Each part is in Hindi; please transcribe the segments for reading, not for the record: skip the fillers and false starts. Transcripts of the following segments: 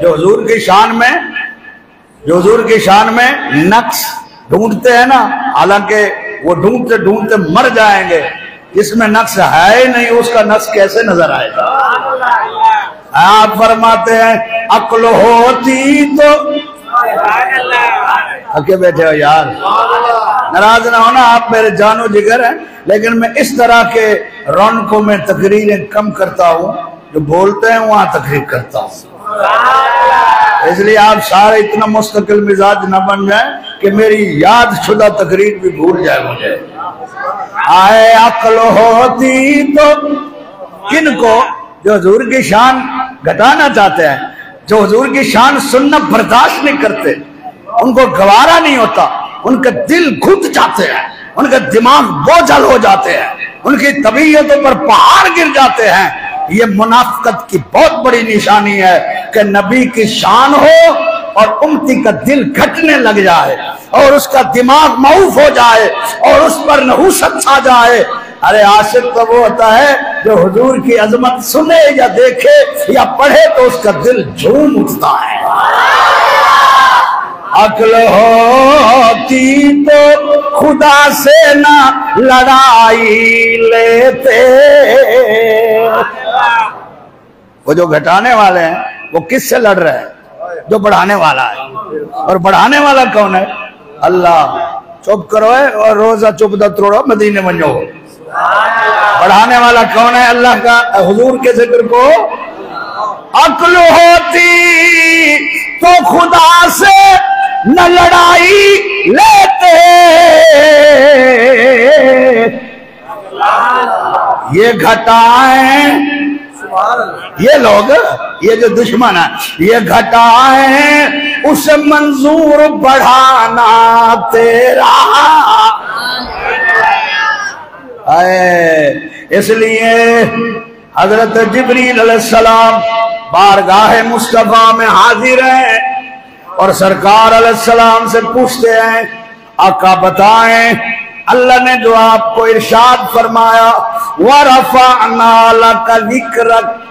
जो हुजूर की शान में नक्स ढूंढते हैं ना, हालांकि वो ढूंढते ढूंढते मर जाएंगे। जिसमें नक्स है ही नहीं उसका नक्स कैसे नजर आएगा। आप फरमाते हैं अक्ल होती तो अके बैठे हो यार, नाराज ना होना, आप मेरे जानो जिगर हैं, लेकिन मैं इस तरह के रौनकों में तकरीरें कम करता हूँ, जो बोलते हैं वहां तकरीर करता हूँ। इसलिए आप सारे इतना मुस्तकिल मिजाज न बन जाए कि मेरी याद शुदा तकरीर भी भूल जाए मुझे। आए अक्ल होती तो किनको, जो हुजूर की शान घटाना चाहते हैं, जो हुजूर की शान सुनना बर्दाश्त नहीं करते, उनको गवारा नहीं होता, उनके दिल घुट जाते हैं, उनके दिमाग बोझल हो जाते हैं, उनकी तबीयतों पर पहाड़ गिर जाते हैं। ये मुनाफिकत की बहुत बड़ी निशानी है कि नबी की शान हो और उम्मती का दिल घटने लग जाए और उसका दिमाग मऊफ हो जाए और उस पर नहूसत छा जाए। अरे आशिक तो वो होता है जो हुजूर की अजमत सुने या देखे या पढ़े तो उसका दिल झूम उठता है। अक्ल होती तो खुदा से ना लड़ाई लेते। वो जो घटाने वाले हैं वो किससे लड़ रहे हैं? जो बढ़ाने वाला है। और बढ़ाने वाला कौन है? अल्लाह। चुप करो है और रोजा चुप द तोड़ो मदीने में जाओ। बढ़ाने वाला कौन है? अल्लाह का। हुजूर के जिक्र को अक्ल होती तो खुदा से न लड़ाई लेते। ये घटाएं, ये लोग, ये जो दुश्मन है, ये घटाएं उसे मंजूर बढ़ाना तेरा। इसलिए हजरत जिब्रील अलैहिस्सलाम बारगाह मुस्तफा में हाजिर हैं और सरकार अलैहिस्सलाम से पूछते हैं, आका बताएं, अल्लाह ने जो आपको इरशाद फरमाया वरफ़अना लका ज़िक्रक,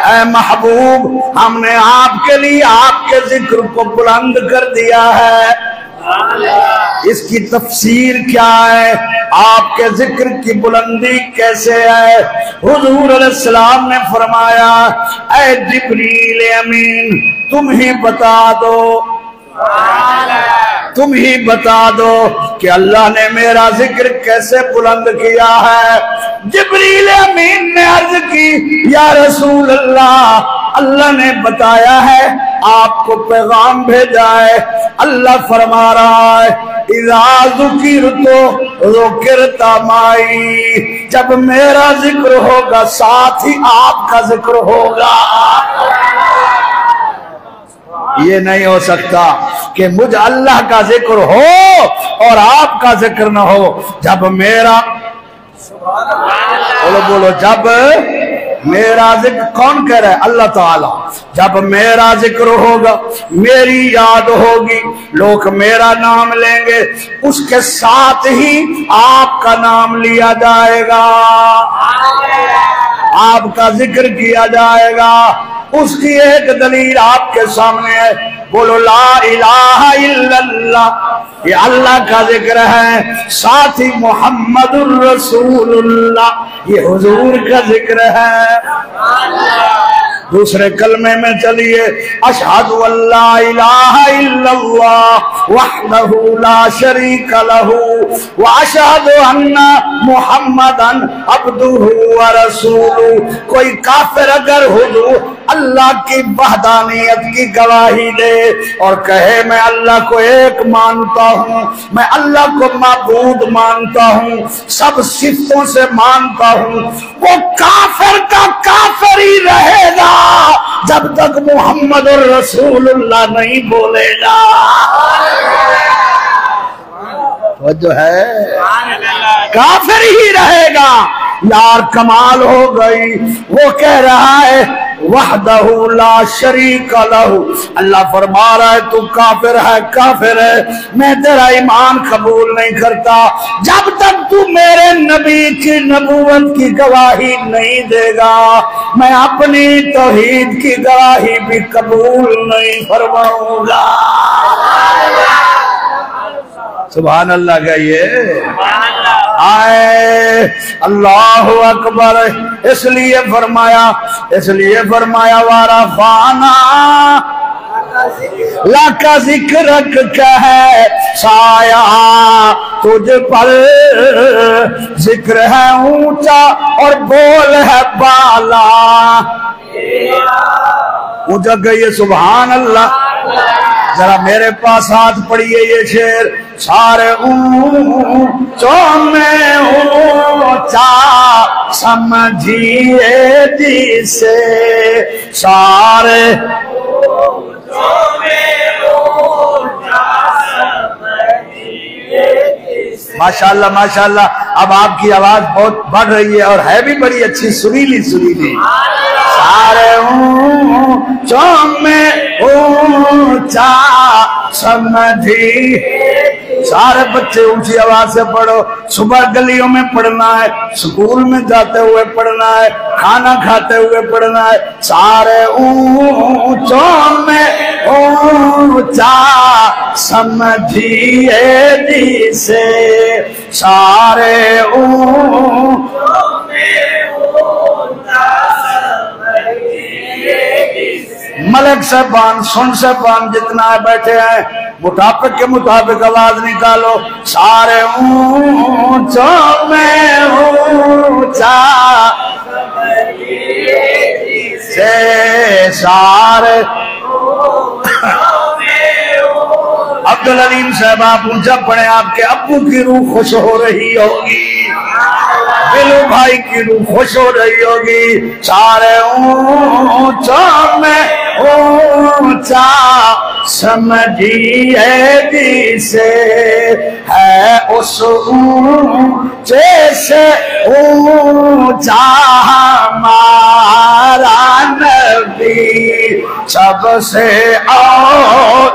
ऐ महबूब हमने आपके लिए आपके जिक्र को बुलंद कर दिया है। इसकी तफसीर क्या है? आपके जिक्र की बुलंदी कैसे है? हुजूर अलैहिस्सलाम ने फरमाया, ऐ जिब्रील अमीन तुम ही बता दो, तुम ही बता दो कि अल्लाह ने मेरा जिक्र कैसे बुलंद किया है। जिब्रील अमीन ने अर्ज की, या रसूल अल्लाह, अल्लाह ने बताया है, आपको पैगाम भेजा है। अल्लाह फरमा रहा है, इज़ा ज़ुकिरतु ज़ुकिरता माई, जब मेरा जिक्र होगा साथ ही आपका जिक्र होगा। ये नहीं हो सकता कि मुझ अल्लाह का जिक्र हो और आपका जिक्र न हो। जब मेरा, बोलो बोलो, जब मेरा जिक्र, कौन कह रहा है? अल्लाह ताला। जब मेरा जिक्र होगा, मेरी याद होगी, लोग मेरा नाम लेंगे, उसके साथ ही आपका नाम लिया जाएगा, आपका जिक्र किया जाएगा। उसकी एक दलील आपके सामने है, बोलो ला इलाहा इल्लल्लाह, ये अल्लाह का जिक्र है, साथ ही मुहम्मदुर रसूलुल्लाह, ये हुजूर का जिक्र है। दूसरे कलमे में चलिए, अशहदु अल्ला इलाहा इल्लल्लाह वहदहु ला शरीका लहू व अशहदु अन्ना मुहम्मदन अब्दुहु व रसूलुहु। कोई काफिर अगर हुजूर अल्लाह की वहदानियत की गवाही दे और कहे मैं अल्लाह को एक मानता हूँ, मैं अल्लाह को माबूद मानता हूँ, सब सिफतों से मानता हूँ, वो काफिर का काफिर ही रहेगा जब तक मुहम्मद और रसूलुल्लाह नहीं बोलेगा। वो जो है काफिर ही रहेगा यार कमाल हो गई। वो कह रहा है वहदहू ला शरीक लहू। अल्लाह फरमा रहा है तू काफिर है, काफिर है, मैं तेरा ईमान कबूल नहीं करता जब तक तू मेरे नबी की नबूवत की गवाही नहीं देगा। मैं अपनी तौहीद की गवाही भी कबूल नहीं फरमाऊंगा। सुभान अल्लाह कहिए। आए अल्लाह अकबर। इसलिए फरमाया वारा फाना लाका जिक्र कह साया तुझ पर जिक्र है ऊंचा और बोल है बाला। ऊंचा कहिए सुभान अल्लाह। जरा मेरे पास हाथ पड़िए ये शेर। सारे ऊंचों में ऊंचा समझिए जिसे, सारे ऊंचों में ऊंचा समझिए जिसे। माशाल्लाह माशाल्लाह। अब आपकी आवाज बहुत बढ़ रही है और है भी बड़ी अच्छी, सुरीली सुरीली। सारे ऊंचों में ऊंचा समझी। सारे बच्चे ऊंची आवाज से पढ़ो। सुबह गलियों में पढ़ना है, स्कूल में जाते हुए पढ़ना है, खाना खाते हुए पढ़ना है। सारे ऊंचों में ऊंचा समझिए जिसे, सारे ऊंचों में ऊंचा मलक साहबान, सुन साहबान जितना है बैठे हैं, मुताबिक के मुताबिक आवाज निकालो। सारे ऊंचों में ऊंचा से, सारे अब्दुल अलीम साहब आप ऊंचा पढ़े, आपके अब्बू की रूह खुश हो रही होगी, बिलू भाई की रूह खुश हो रही होगी। सारे ऊंचों में ऊंचा समझिए जिसे, है उस ऊंचे से ऊंचा हमारा नबी सबसे और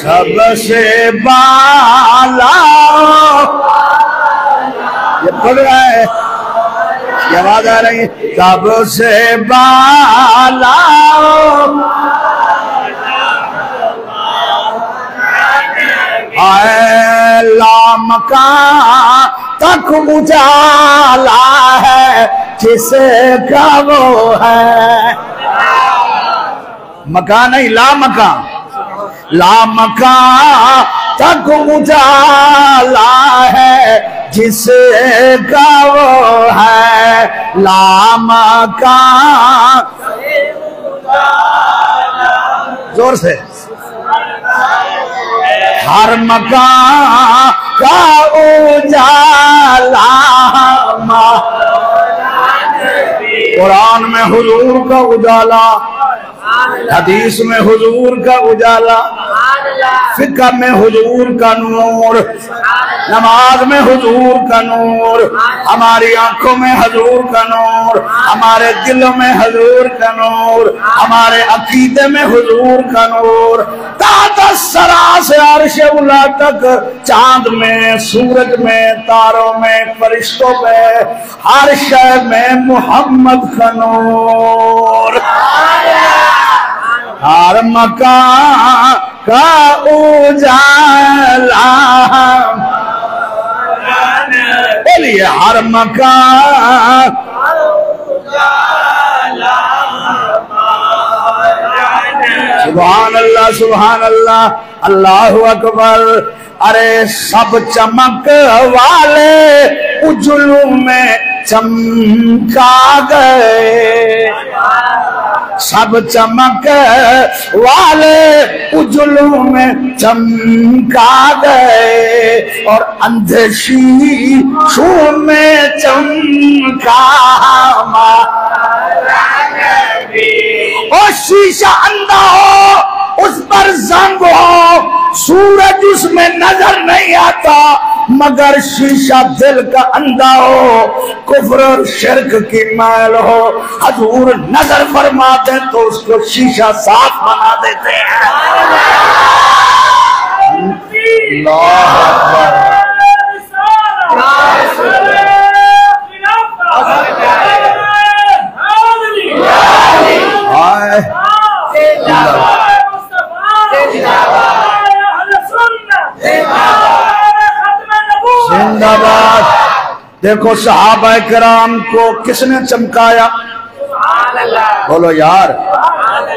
सबसे बाला। ये पढ़ रहा है, ये आवाज आ रही है। सबसे बाला लामका तक उजाला है जिसका वो है। मकान नहीं लामका, लामका तक उजाला है जिसका वो है। लामका जोर से, हर मकान का उजाला। कुरान में हुजूर का उजाला, हदीस में हुजूर का उजाला, फिक़ह में हुजूर का नूर, नमाज में हुजूर का नूर, हमारी आंखों में हुजूर का नूर, हमारे दिलों में हुजूर का नूर, हमारे अकीदे में हुजूर का नूर। ताता सरा से अर्श उला तक, चांद में, सूरज में, तारों में, फरिश्तों में, हर शय में मोहम्मद का नूर। हर मकान का उजाला, बोलिए हर मकान। सुभान अल्लाह सुभान अल्लाह, अल्लाहु अकबर। अरे सब चमक वाले उजलू में चमका गए, सब चमक वाले उजलू में चमका गए, और अंधे शीशों में चमका हमारा नबी। और शीशा अंधा हो, उस पर जंग हो, सूरज उसमें नजर नहीं आता मगर शीशा दिल का अंधा हो, कुफ्र और शिर्क की मैल हो, हजूर नजर फरमाते तो उसको शीशा साफ बना देते हैं। जिंदाबाद। देखो सहाबा किराम को किसने चमकाया? बोलो यार,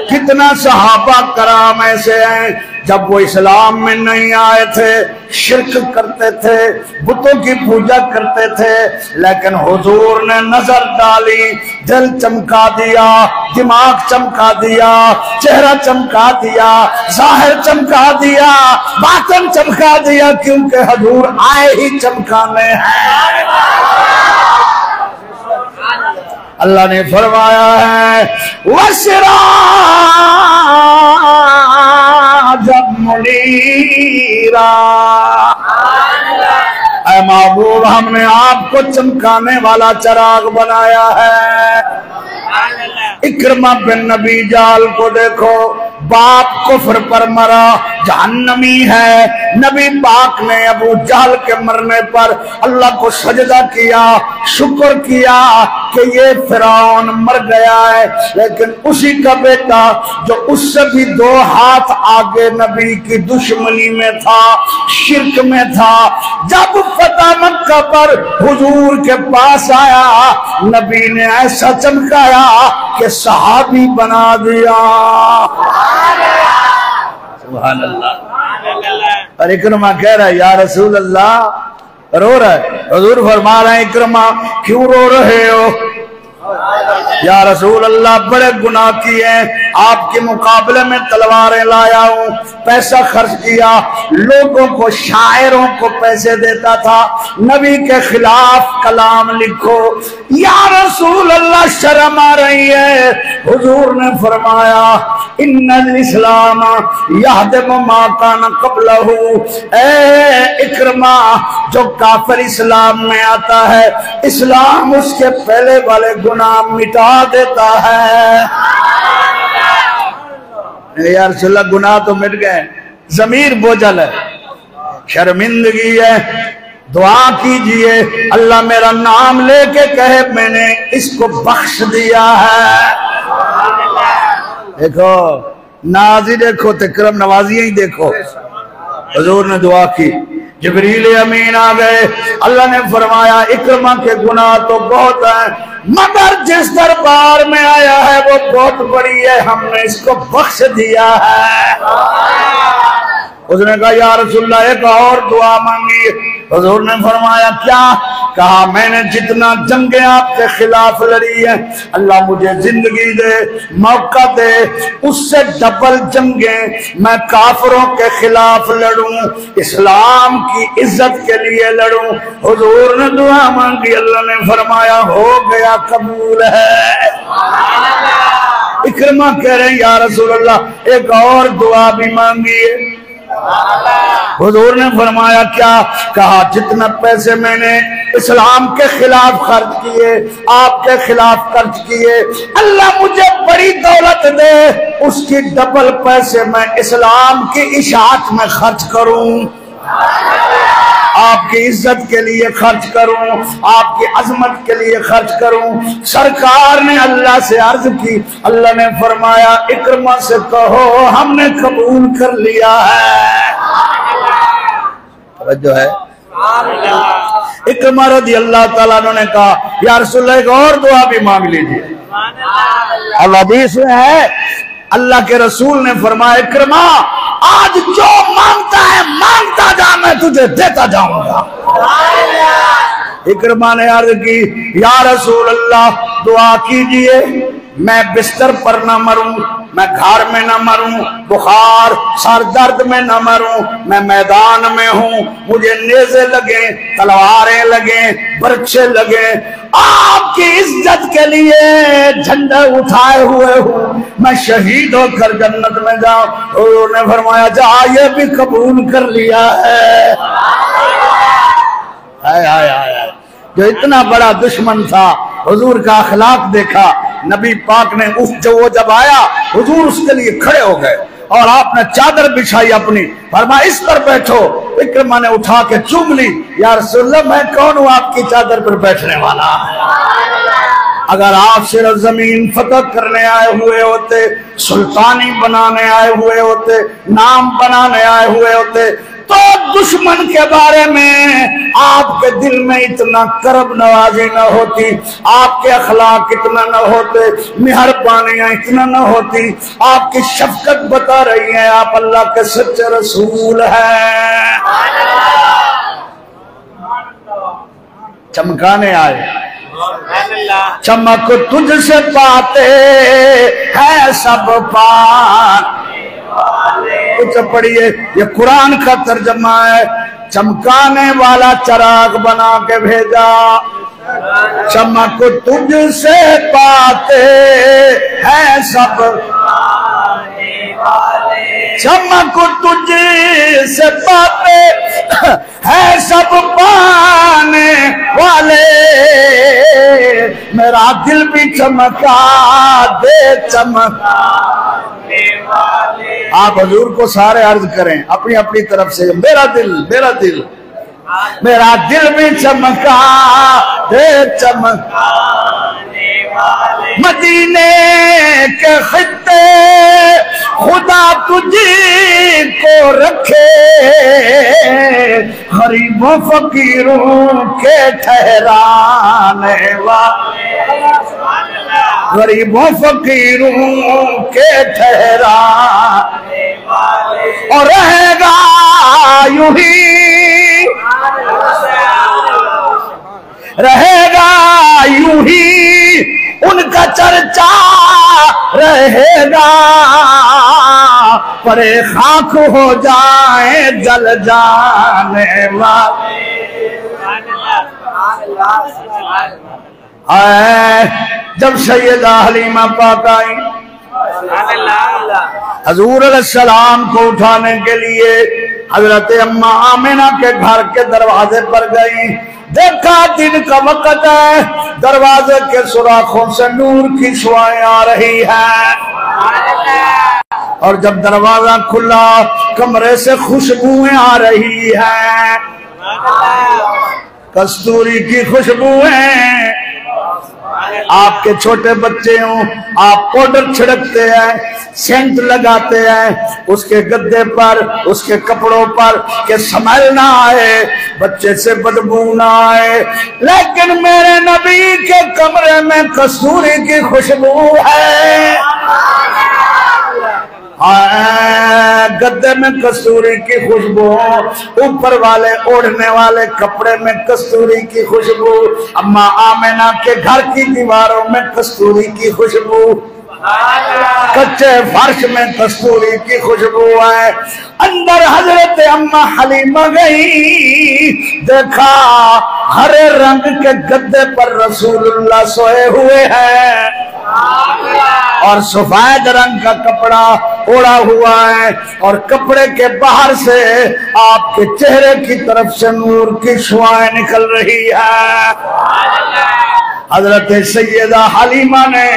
कितना सहाबा किराम ऐसे हैं जब वो इस्लाम में नहीं आए थे, शिर्क करते थे, बुतों की पूजा करते थे, लेकिन हुजूर ने नजर डाली, दिल चमका दिया, दिमाग चमका दिया, चेहरा चमका दिया, जाहिर चमका दिया, बातन चमका दिया, क्योंकि हुजूर आए ही चमकाने हैं। अल्लाह ने फरमाया है वसिरा जब मुनीरा, ऐ महबूब हमने आपको चमकाने वाला चिराग बनाया है। इकरमा बिन नबी जाल को देखो, बाप कुफ्र पर मरा, जहन्नमी है। नबी पाक ने अबू जहल के मरने पर अल्लाह को सजदा किया, शुक्र किया कि ये फिरौन मर गया है, लेकिन उसी का बेटा जो उससे भी 2 हाथ आगे नबी की दुश्मनी में था, शिर्क में था, जब फतह मक्का पर हुजूर के पास आया, नबी ने ऐसा चमकाया कि सहाबी बना दिया। सुभान अल्लाह। और इकरमा कह रहा है या रसूल अल्लाह, रो रहा है। हुजूर फरमा रहे हैं इकरमा क्यों रो रहे हो? या रसूल अल्लाह बड़े गुनाह किए, आपके मुकाबले में तलवारें लाया हूँ, पैसा खर्च किया, लोगों को शायरों को पैसे देता था, नबी के खिलाफ कलाम लिखो। या रसूल अल्लाह शर्म आ रही है। हुजूर ने फरमाया इन्नल इस्लाम यहदमु मा कान क़ब्लहु, ए इकरमा जो काफिर इस्लाम में आता है, इस्लाम उसके पहले वाले गुनाह मिटा देता है। यार रसूलुल्लाह गुनाह तो मिट गए, जमीर बोझल है, शर्मिंदगी है, दुआ कीजिए अल्लाह मेरा नाम लेके कहे मैंने इसको बख्श दिया है। देखो नाजी देखो, तिकरम नवाजी ही देखो। हुजूर ने दुआ की, जिब्रील अमीन आ गए, अल्लाह ने फरमाया इकरमा के गुनाह तो बहुत है, मगर जिस दरबार में आया है वो बहुत बड़ी है, हमने इसको बख्श दिया है। उसने कहा या रसूलल्लाह एक और दुआ मांगी। हुजूर ने फरमाया क्या? कहा मैंने जितना जंगे आपके खिलाफ लड़ी है, अल्लाह मुझे जिंदगी दे, मौका दे, उससे डबल जंगे मैं काफिरों के खिलाफ लड़ूं, इस्लाम की इज्जत के लिए लड़ूं। हुजूर ने दुआ मांगी, अल्लाह ने फरमाया हो गया, कबूल है। इकरमा कह रहे हैं या रसूल अल्लाह एक और दुआ भी मांगिए। हुजूर ने फरमाया क्या? कहा जितना पैसे मैंने इस्लाम के खिलाफ खर्च किए, आपके खिलाफ खर्च किए, अल्लाह मुझे बड़ी दौलत दे, उसकी डबल पैसे मैं इस्लाम की इशाअत में खर्च करूं, आपकी इज्जत के लिए खर्च करूं, आपकी अजमत के लिए खर्च करूं। सरकार ने अल्लाह से अर्ज की, अल्लाह ने फरमाया इकरमा से कहो हमने कबूल कर लिया है। जो है इकरमा रज़ी अल्लाह ताला ने कहा या रसूलल्लाह एक और दुआ भी मांग लीजिए। अब हदीस में है अल्लाह के रसूल ने फरमाया इकरमा आज जो मांगता है मांगता जा, मैं तुझे देता जाऊंगा। इकरमा ने अर्ज की या रसूल अल्लाह दुआ कीजिए। मैं बिस्तर पर ना मरूं, मैं घर में ना मरूं, बुखार सर दर्द में ना मरूं, मैं मैदान में हूं, मुझे नेज़े लगे, तलवारें लगे, बर्छे लगे, आपकी इज्जत के लिए झंडा उठाए हुए हूं, मैं शहीद होकर जन्नत में जाऊं। उन्होंने फरमाया जा, ये भी कबूल कर लिया है। हाय हाय हाय, जो इतना बड़ा दुश्मन था, हुजूर का अखलाक देखा, नबी पाक ने वो जब आया, हुजूर उसके लिए खड़े हो गए और आपने चादर बिछाई अपनी, फरमाया इस पर बैठो। इकरमा ने उठा के चूम ली, या रसूलल्लाह मैं कौन हूं आपकी चादर पर बैठने वाला? अगर आप सिर्फ जमीन फतह करने आए हुए होते, सुल्तानी बनाने आए हुए होते, नाम बनाने आए हुए होते, तो दुश्मन के बारे में आपके दिल में इतना करब नवाजी न होती, आपके अखलाक इतना न होते, मेहरबानियां इतना न होती। आपकी शफकत बता रही है आप अल्लाह के सच्चे रसूल हैं। चमकाने आए, चमक तुझसे पाते हैं सब पान। कुछ पढ़िए, ये कुरान का तर्जमा है। चमकाने वाला चिराग बना के भेजा, चमक तुझसे पाते हैं सब, चमक तुझसे पाते हैं सब पाने वाले, मेरा दिल भी चमका दे चमकाने वाले। आप हुजूर को सारे अर्ज करें अपनी अपनी तरफ से, मेरा दिल, मेरा दिल, मेरा दिल भी चमका दे चमकाने वाले। मदीने के खित्ते खुदा तुझी को रखे, गरीबों फकीरों के ठहराने वाले, गरीबों फकीरों के ठहराने वाले। और रहेगा यूं ही, रहेगा यूं ही उनका चर्चा रहेगा, परे खाक हो जाए जल जाने वाले। जब सैयदा हलीमा पाक आई, हजूर अलैहिस्सलाम को उठाने के लिए हजरत अम्मा आमिना के घर के दरवाजे पर गई। देखा दिन का वक्त है, दरवाजे के सुराखों से नूर की शुआएं आ रही हैं, और जब दरवाजा खुला कमरे से खुशबुएं आ रही हैं, कस्तूरी की खुशबुएं। आपके छोटे बच्चे हों, आप पाउडर छिड़कते हैं, सेंट लगाते हैं उसके गद्दे पर, उसके कपड़ों पर, के स्मेल ना आए, बच्चे से बदबू ना आए। लेकिन मेरे नबी के कमरे में कस्तूरी की खुशबू है, गद्दे में कस्तूरी की खुशबू, ऊपर वाले ओढ़ने वाले कपड़े में कस्तूरी की खुशबू, अम्मा आमिना के घर की दीवारों में कस्तूरी की खुशबू, कच्चे फर्श में कस्तूरी की खुशबू है। अंदर हजरत अम्मा हलीमा गई, देखा हरे रंग के गद्दे पर रसूलुल्लाह सोए हुए हैं और सफेद रंग का कपड़ा ओढ़ा हुआ है, और कपड़े के बाहर से आपके चेहरे की तरफ से नूर की शुआएं निकल रही है। हजरत सैयदा हलीमा ने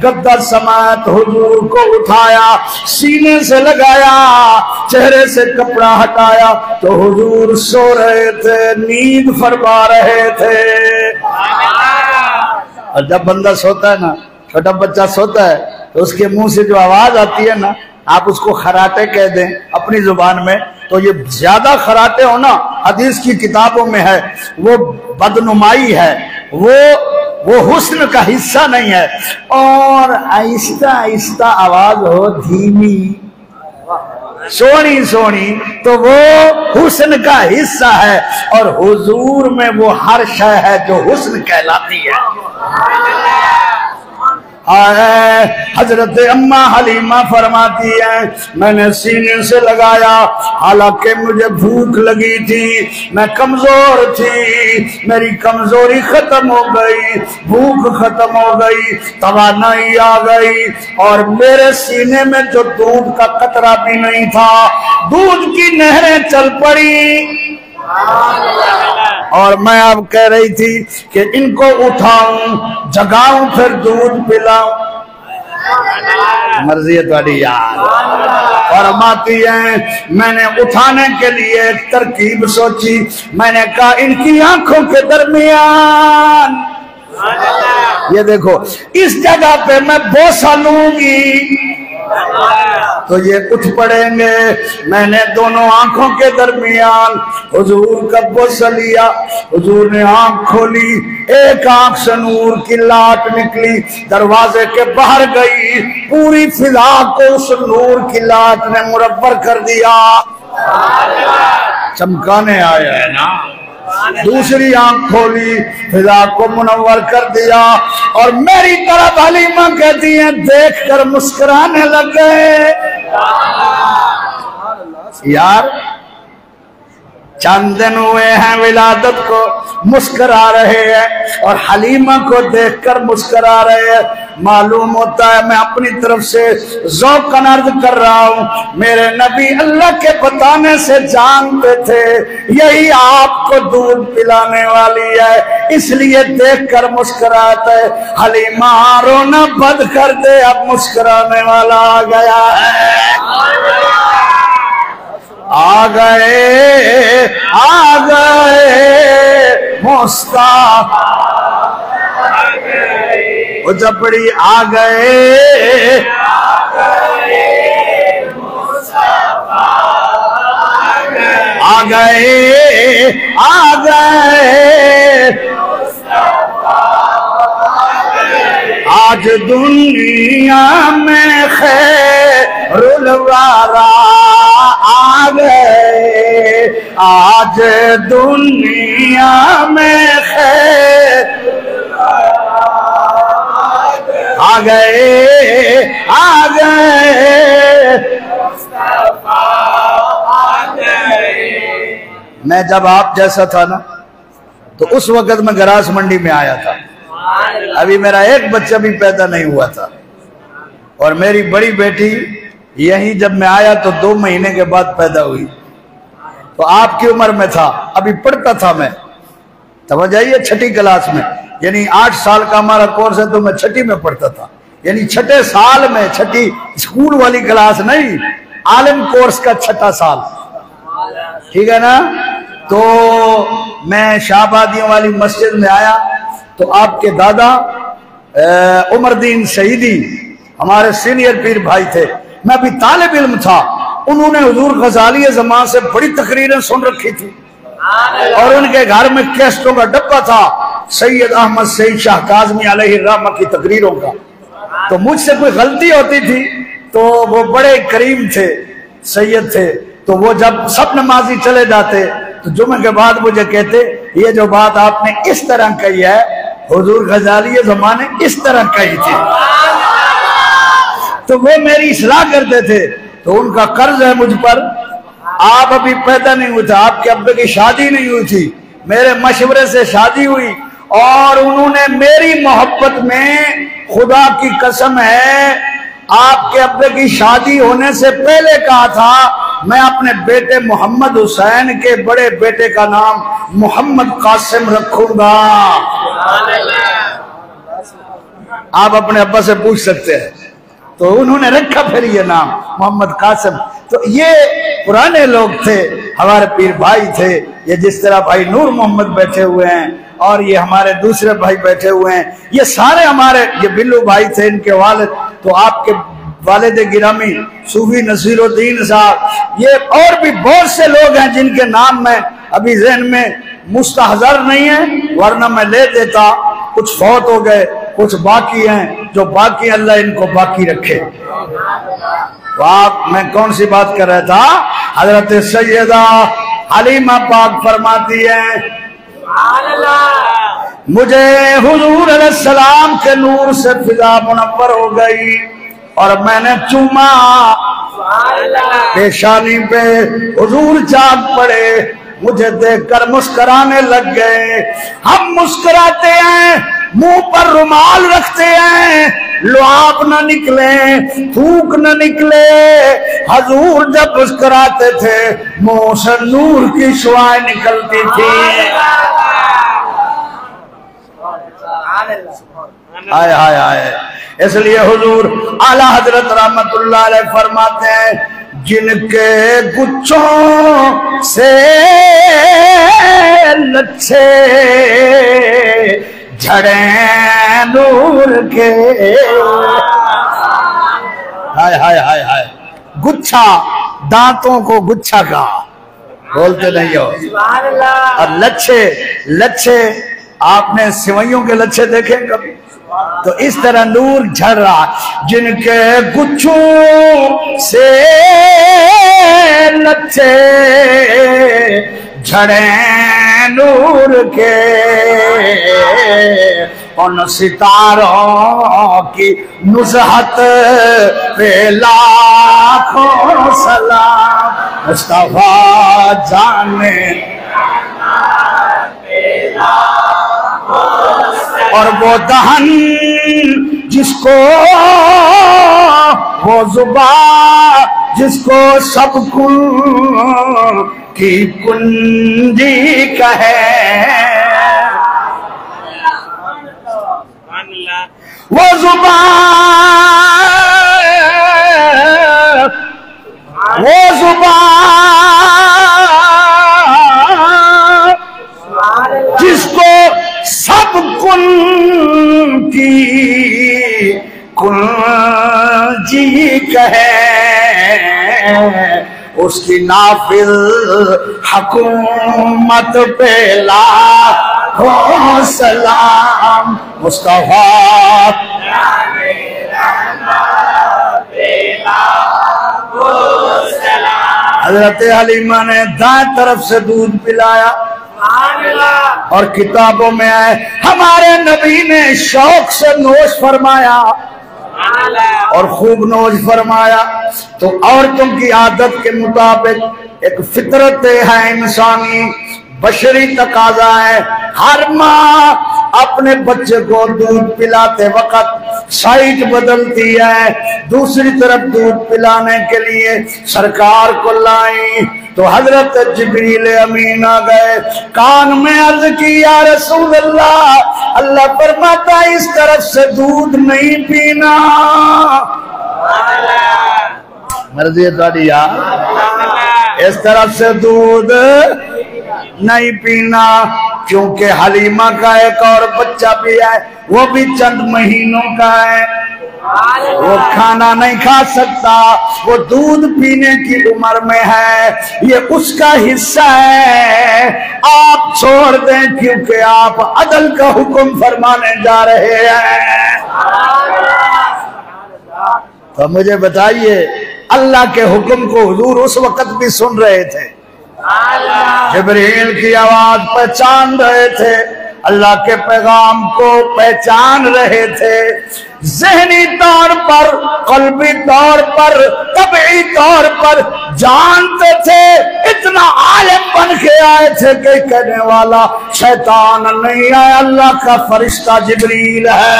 गद्दा समेत हुजूर को उठाया, सीने से लगाया, चेहरे से कपड़ा हटाया तो हुजूर सो रहे थे, नींद फरमा रहे थे। और जब बंदा सोता है ना, छोटा बच्चा सोता है, तो उसके मुंह से जो आवाज आती है ना, आप उसको खराटे कह दें अपनी जुबान में, तो ये ज्यादा खराटे हो ना, हदीस की किताबों में है, वो बदनुमाई है, वो हुस्न का हिस्सा नहीं है। और आहिस्ता आहिस्ता आवाज हो धीमी सोनी सोनी, तो वो हुस्न का हिस्सा है, और हुजूर में वो हर शय है जो हुस्न कहलाती है। हजरत अम्मा हलीमा फरमाती है मैंने सीने से लगाया, हालांकि मुझे भूख लगी थी, मैं कमजोर थी, मेरी कमजोरी खत्म हो गई, भूख खत्म हो गई, तवानाई आ गई और मेरे सीने में जो दूध का कतरा भी नहीं था, दूध की नहरें चल पड़ी। और मैं अब कह रही थी कि इनको उठाऊं, जगाऊं, फिर दूध पिलाऊं। मर्जी है तुम्हारी यार। फरमाती है मैंने उठाने के लिए एक तरकीब सोची, मैंने कहा इनकी आंखों के दरमियान, ये देखो इस जगह पे मैं बोसा लूंगी तो ये उठ पड़ेंगे। मैंने दोनों आंखों के दरमियान हुजूर का बोसा लिया, हुजूर ने आंख खोली, एक आंख से नूर की लाट निकली, दरवाजे के बाहर गई, पूरी फिजा को उस नूर की लाट ने मुरब्बर कर दिया, चमकाने आया है ना। दूसरी आंख खोली, फिजा को मुनव्वर कर दिया और मेरी तरफ हलीमा कहती है देखकर मुस्कुराने लग गए। यार चंद दिन हुए हैं विलादत को, मुस्कुरा रहे हैं और हलीमा को देखकर मुस्कुरा रहे हैं। मालूम होता है मैं अपनी तरफ से ज़ौक़न अर्ज़ कर रहा हूँ, मेरे नबी अल्लाह के बताने से जानते थे यही आपको दूध पिलाने वाली है, इसलिए देखकर मुस्कुराते। हलीमा रोना बंद कर दे, अब मुस्कुराने वाला आ गया है। आ गए मुस्ताफा, वो जबड़ी आ गए मुस्ताफा, आ गए मुस्ताफा, आज दुनिया में खैरुल वरा आ गए, आज दुनिया में आ गए मैं जब आप जैसा था ना तो उस वक्त मैं गरास मंडी में आया था, अभी मेरा एक बच्चा भी पैदा नहीं हुआ था और मेरी बड़ी बेटी यही जब मैं आया तो 2 महीने के बाद पैदा हुई। तो आपकी उम्र में था, अभी पढ़ता था मैं, तब जाइए 6ठी क्लास में, यानी 8 साल का हमारा कोर्स है तो मैं 6ठी में पढ़ता था, यानी 6ठे साल में, 6ठी स्कूल वाली क्लास नहीं, आलिम कोर्स का 6ठा साल, ठीक है ना। तो मैं शाहबादियों वाली मस्जिद में आया तो आपके दादा उमरदीन शहीदी हमारे सीनियर पीर भाई थे, मैं भी तालिब इल्म था, उन्होंने हुजूर गजाली ज़मान से बड़ी तकरीरें सुन रखी थी और उनके घर में कैसेटों का डब्बा था सैयद अहमद सईद शाह काज़मी अलैहि रहमत की तकरीरों का। तो मुझसे कोई गलती होती थी तो वो बड़े करीम थे, सैयद थे, तो वो जब सब नमाजी चले जाते तो जुमे के बाद मुझे कहते ये जो बात आपने इस तरह कही है हुजूर गजाली ज़माने इस तरह कही थी, तो वो मेरी इस्लाह करते थे। तो उनका कर्ज है मुझ पर, आप अभी पैदा नहीं हुए थे, आपके अब्बे की शादी नहीं हुई थी, मेरे मशवरे से शादी हुई और उन्होंने मेरी मोहब्बत में खुदा की कसम है आपके अब्बे की शादी होने से पहले कहा था मैं अपने बेटे मोहम्मद हुसैन के बड़े बेटे का नाम मोहम्मद कासिम रखूंगा। आप अपने अब्बा से पूछ सकते हैं, तो उन्होंने रखा फिर ये नाम मोहम्मद कासिम। तो ये पुराने लोग थे, हमारे पीर भाई थे, ये जिस तरह भाई नूर मोहम्मद बैठे हुए हैं और ये हमारे दूसरे भाई बैठे हुए हैं, ये सारे हमारे, ये बिल्लू भाई थे इनके वालिद, तो आपके वालिद गिरामी सूफी नसीरुद्दीन साहब, ये और भी बहुत से लोग हैं जिनके नाम में अभी ज़हन में मुस्तहज़र नहीं है, वरना मैं ले देता, कुछ फौत हो गए, कुछ बाकी हैं, जो बाकी अल्लाह इनको बाकी रखे। तो आप, मैं कौन सी बात कर रहा था, हजरत सैयदा हलीमा पाक फरमाती है मुझे हुजूर अलैहिस्सलाम के नूर से फिजा मुनव्वर हो गई और मैंने चूमा पेशानी पे। हुजूर जाग पड़े, मुझे देखकर मुस्कुराने लग गए। हम मुस्कुराते हैं, मुंह पर रुमाल रखते हैं, लुआब न निकले, थूक न निकले। हुजूर जब मुस्कुराते थे मुंह से नूर की शुआएं निकलती थी। हाय हाय हाय। इसलिए हुजूर आला हजरत रहमतुल्लाह अलैह फरमाते हैं, जिनके गुच्छों से लच्छे झड़े नूर के। हाय हाय हाय हाय। गुच्छा, दांतों को गुच्छा का बोलते नहीं हो। और लच्छे, लच्छे आपने सिवैयों के लच्छे देखे कभी? तो इस तरह नूर झड़ रहा। जिनके गुच्छों से लच्छे झड़े नूर के, उन सितारों की नुज़हत पे लाखों सलाम। मुस्तफा जाने और वो दहन जिसको, वो जुबान जिसको सब की कुंजी कहे, वो जुबान, वो जुबान जिसको सब कुल की कुंजी कहे, उसकी नाफिल हुकूमत पे लाखों सलाम। मुस्तफा हजरत हलीमा ने दाएं तरफ से दूध पिलाया और किताबों में आए हमारे नबी ने शौक से नोश फरमाया और खूब नोश फरमाया। तो औरतों की आदत के मुताबिक एक फितरत है, इंसानी बशरी तकाजा है, हर माँ अपने बच्चे को दूध पिलाते वक्त साइड बदलती है, दूसरी तरफ दूध पिलाने के लिए सरकार को लाई। तो हजरत जिब्रील अमीन आ गए, कान में अर्ज की, या रसूल अल्लाह, अल्लाह फरमाता इस तरफ से दूध नहीं पीना। मर्जी है यार, इस तरफ से दूध नहीं पीना, क्योंकि हलीमा का एक और बच्चा भी है, वो भी चंद महीनों का है, वो खाना नहीं खा सकता, वो दूध पीने की उम्र में है, ये उसका हिस्सा है, आप छोड़ दें क्योंकि आप अदल का हुक्म फरमाने जा रहे हैं। तो मुझे बताइए, अल्लाह के हुक्म को हुजूर उस वक्त भी सुन रहे थे, जिब्रील की आवाज पहचान रहे थे, अल्लाह के पैगाम को पहचान रहे थे, ज़हनी तौर पर, क़ल्बी तौर पर, तबई तौर पर जानते थे। इतना आलिम बन के आए थे कि कहने वाला शैतान नहीं है, अल्लाह का फरिश्ता जिब्रील है।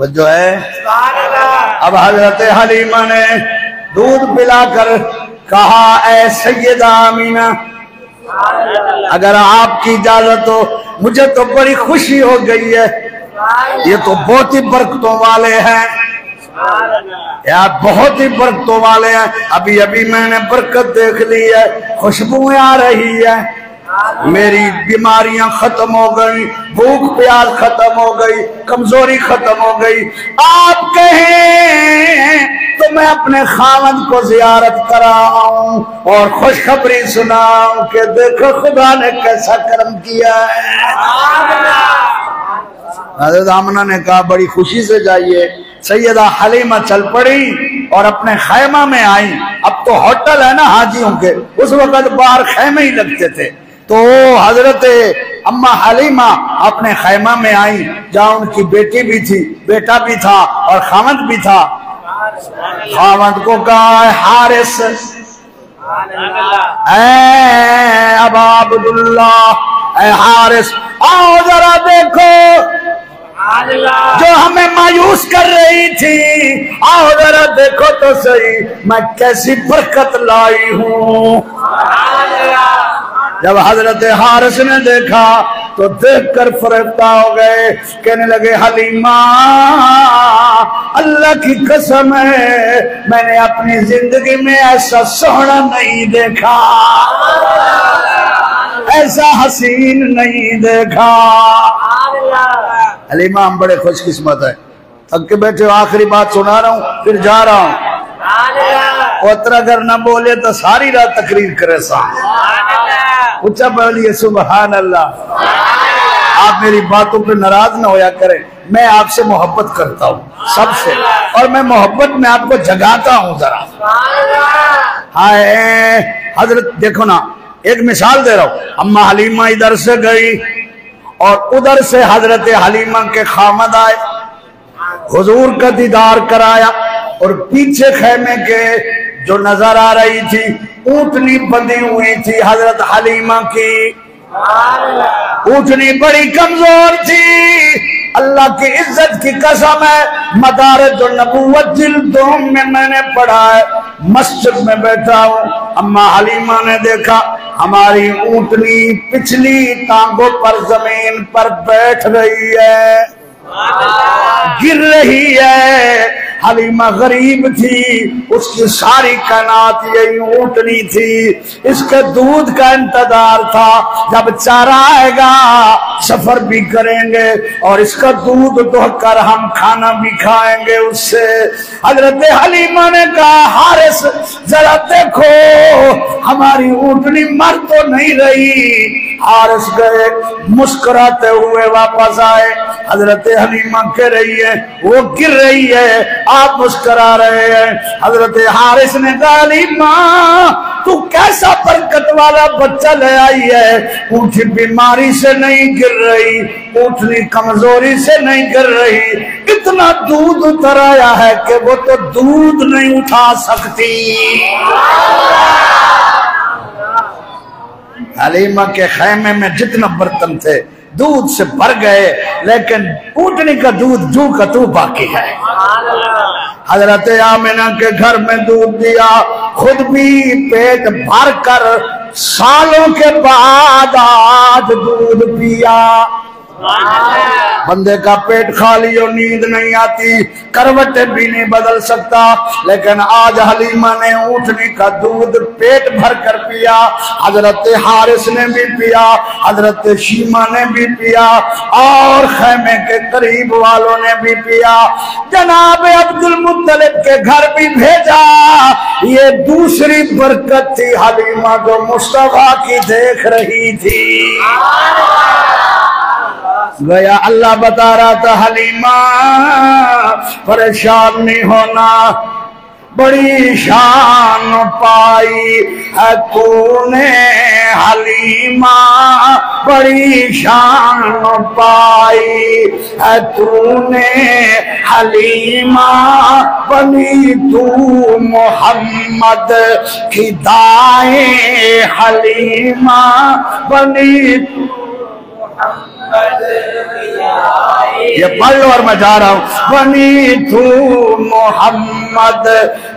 जो है अब हजरत हलीमा ने दूध पिलाकर कहा, ऐ सैयदा अमीना, अगर आपकी इजाजत हो, मुझे तो बड़ी खुशी हो गई है, ये तो बहुत ही बरकतों वाले हैं यार, बहुत ही बरकतों वाले हैं। अभी अभी मैंने बरकत देख ली है, खुशबुएं आ रही है, मेरी बीमारियां खत्म हो गई, भूख प्यास खत्म हो गई, कमजोरी खत्म हो गई। आप कहें तो मैं अपने खावंद को जियारत कराऊं और खुशखबरी सुनाऊं कि देखो खुदा ने कैसा करम किया है। हज़रत आमना ने कहा बड़ी खुशी से जाइए। सैयदा हलीमा चल पड़ी और अपने खैमा में आई। अब तो होटल है ना हाजियों के, उस वक्त बाहर खैमे ही लगते थे। तो हजरत अम्मा हलीमा अपने खैमा में आई, जहाँ उनकी बेटी भी थी, बेटा भी था और खावंद भी था। खावंद को कहा हारिस, अब अब्दुल्ला, हारिस आओ जरा देखो जो हमें मायूस कर रही थी, आओ जरा देखो तो सही मैं कैसी बरकत लाई हूँ। जब हजरत हारिस ने देखा तो देखकर फरेफ्ता हो गए, कहने लगे हलीमा अल्लाह की कसम है मैंने अपनी जिंदगी में ऐसा सोहना नहीं देखा, ऐसा हसीन नहीं देखा। हलीमा हम बड़े खुशकिस्मत है, थक के बैठे आखिरी बात सुना रहा हूँ फिर जा रहा हूँ। उतरा अगर न बोले तो सारी रात तकरीर करे साहब, ऊंचा बोलिए सुभान अल्लाह। आप मेरी बातों पे नाराज ना होया करें, मैं आपसे मोहब्बत करता हूँ सबसे, और मैं मोहब्बत में आपको जगाता हूँ जरा। हाय हजरत देखो ना, एक मिसाल दे रहा हूँ। अम्मा हलीमा इधर से गई और उधर से हजरत हलीमा के खामद आए, हुजूर का दीदार कराया और पीछे खेमे के जो नजर आ रही थी ऊँटनी बंधी हुई थी हजरत हलीमा की। ऊँटनी बड़ी कमजोर थी, अल्लाह की इज्जत की कसम है मदारिज नबुव्वत जिल्द 2 में मैंने पढ़ा है, मस्जिद में बैठा हूँ। अम्मा हलीमा ने देखा हमारी ऊँटनी पिछली टांगों पर जमीन पर बैठ रही है, गिर रही है। हलीमा गरीब थी, उसकी सारी कायनात यही ऊँटनी थी, इसके दूध का इंतजार था, जब चारा आएगा सफर भी करेंगे और इसका दूध दोहकर हम खाना भी खाएंगे उससे। हजरत हलीमा ने कहा हारिस जरा देखो हमारी ऊँटनी मर तो नहीं रही। हारिस गए, मुस्कुराते हुए वापस आए। हजरत हलीमा कह रही है वो गिर रही है, आप मुस्कुरा रहे हैं। हजरत हारिस ने कहा हलीमा तू कैसा बरकत वाला बच्चा ले आई है, ऊँटनी बीमारी से नहीं गिर रही, ऊँटनी कमजोरी से नहीं गिर रही, इतना दूध उतर आया है कि वो तो दूध नहीं उठा सकती। हलीमा के खैमे में जितना बर्तन थे दूध से भर गए, लेकिन ऊँटनी का दूध जू का तू बाकी है। हजरत आमिना के घर में दूध दिया, खुद भी पेट भर कर सालों के बाद आज दूध पिया। बंदे का पेट खाली और नींद नहीं आती, करवटें भी नहीं बदल सकता, लेकिन आज हलीमा ने ऊँटनी का दूध पेट भर कर पिया। हजरत हारिस ने भी पिया, हजरत शीमा ने भी पिया और खैमे के करीब वालों ने भी पिया। जनाब अब्दुल मुत्तलिब के घर भी भेजा। ये दूसरी बरकत थी हलीमा जो मुस्तफा की देख रही थी। गया अल्लाह बता रहा था हलीमा परेशान नहीं होना, बड़ी शान पाई है तूने हलीमा, बड़ी शान पाई है तूने हलीमा, बनी तू मोहम्मद की दाए हलीमा, बनी ये पढ़ लो और मैं जा रहा हूँ। बनी तू मोहम्मद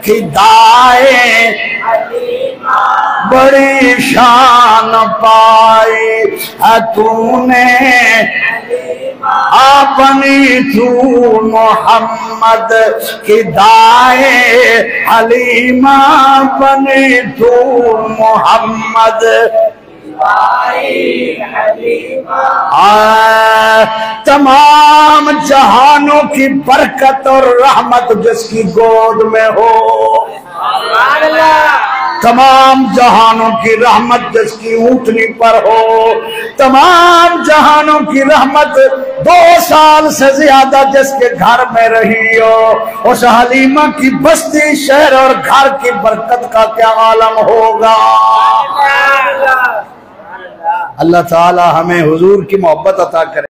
की दाए बड़ी शान पाई है तूने, बनी तू मोहम्मद की दाए हलीमा, बनी तू मोहम्मद तमाम जहानों की बरकत और रहमत जिसकी गोद में हो, तमाम जहानों की रहमत जिसकी ऊँटनी पर हो, तमाम जहानों की रहमत 2 साल से ज्यादा जिसके घर में रही हो, उस हलीमा की बस्ती, शहर और घर की बरकत का क्या आलम होगा। अल्लाह ताला हमें हुजूर की मोहब्बत अता करे।